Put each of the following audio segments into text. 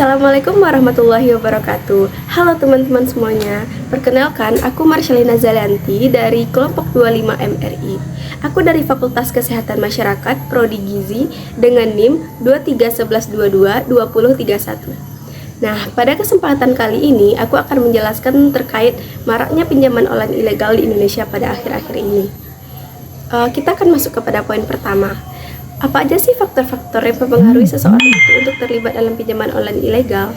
Assalamualaikum warahmatullahi wabarakatuh. Halo teman-teman semuanya. Perkenalkan, aku Marshalina Zalianti dari kelompok 25 MRI. Aku dari Fakultas Kesehatan Masyarakat Prodi Gizi dengan NIM 2311222031. Nah, pada kesempatan kali ini aku akan menjelaskan terkait maraknya pinjaman online ilegal di Indonesia pada akhir-akhir ini. Kita akan masuk kepada poin pertama. Apa aja sih faktor-faktor yang mempengaruhi seseorang itu untuk terlibat dalam pinjaman online ilegal?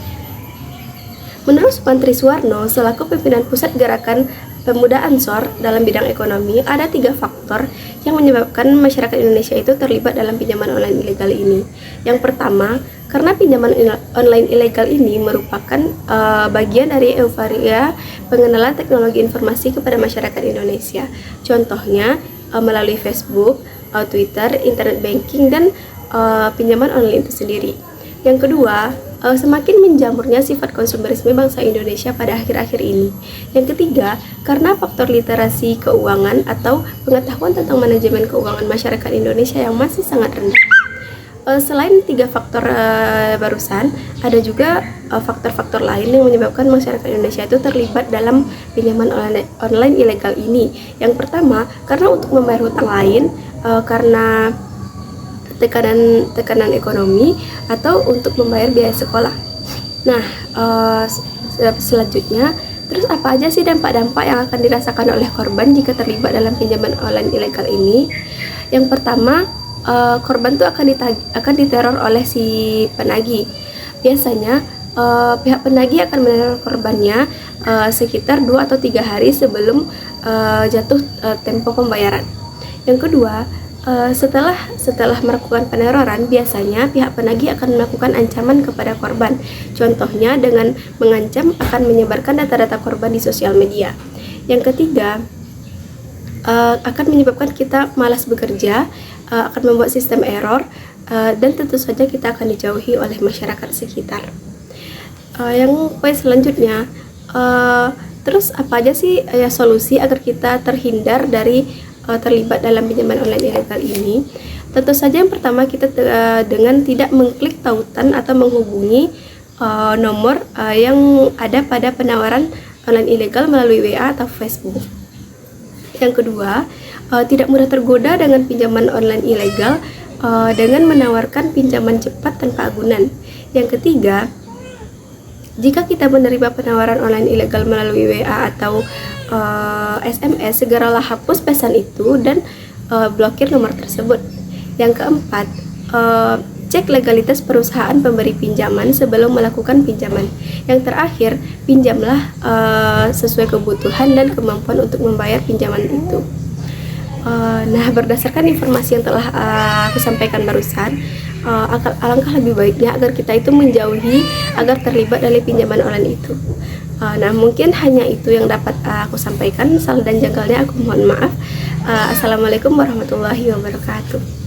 Menurut Supantri Suwarno, selaku pimpinan Pusat Gerakan Pemuda Ansor dalam bidang ekonomi, ada 3 faktor yang menyebabkan masyarakat Indonesia itu terlibat dalam pinjaman online ilegal ini. Yang pertama, karena pinjaman online ilegal ini merupakan bagian dari euforia pengenalan teknologi informasi kepada masyarakat Indonesia. Contohnya, melalui Facebook, Twitter, internet banking, dan pinjaman online itu sendiri. Yang kedua, semakin menjamurnya sifat konsumerisme bangsa Indonesia pada akhir-akhir ini. Yang ketiga, karena faktor literasi keuangan atau pengetahuan tentang manajemen keuangan masyarakat Indonesia yang masih sangat rendah. Selain 3 faktor barusan, ada juga faktor-faktor lain yang menyebabkan masyarakat Indonesia itu terlibat dalam pinjaman online ilegal ini. Yang pertama, karena untuk membayar hutang lain, karena tekanan ekonomi, atau untuk membayar biaya sekolah. Nah, selanjutnya, terus apa aja sih dampak-dampak yang akan dirasakan oleh korban jika terlibat dalam pinjaman online ilegal ini? Yang pertama, korban tuh akan diteror oleh si penagih. Biasanya pihak penagih akan meneror korbannya sekitar 2 atau 3 hari sebelum jatuh tempo pembayaran. Yang kedua, setelah melakukan peneroran, biasanya pihak penagih akan melakukan ancaman kepada korban. Contohnya dengan mengancam akan menyebarkan data-data korban di sosial media. Yang ketiga, akan menyebabkan kita malas bekerja, akan membuat sistem error, dan tentu saja kita akan dijauhi oleh masyarakat sekitar. Yang poin selanjutnya, terus apa aja sih solusi agar kita terhindar dari terlibat dalam pinjaman online ilegal ini? Tentu saja yang pertama, kita dengan tidak mengklik tautan atau menghubungi nomor yang ada pada penawaran online ilegal melalui WA atau Facebook. Yang kedua, tidak mudah tergoda dengan pinjaman online ilegal dengan menawarkan pinjaman cepat tanpa agunan. Yang ketiga, jika kita menerima penawaran online ilegal melalui WA atau SMS, segeralah hapus pesan itu dan blokir nomor tersebut. Yang keempat, cek legalitas perusahaan pemberi pinjaman sebelum melakukan pinjaman. Yang terakhir, pinjamlah sesuai kebutuhan dan kemampuan untuk membayar pinjaman itu. Nah, berdasarkan informasi yang telah aku sampaikan barusan, alangkah lebih baiknya agar kita itu menjauhi agar terlibat dari pinjaman online itu. Nah, mungkin hanya itu yang dapat aku sampaikan. Salah dan janggalnya aku mohon maaf. Assalamualaikum warahmatullahi wabarakatuh.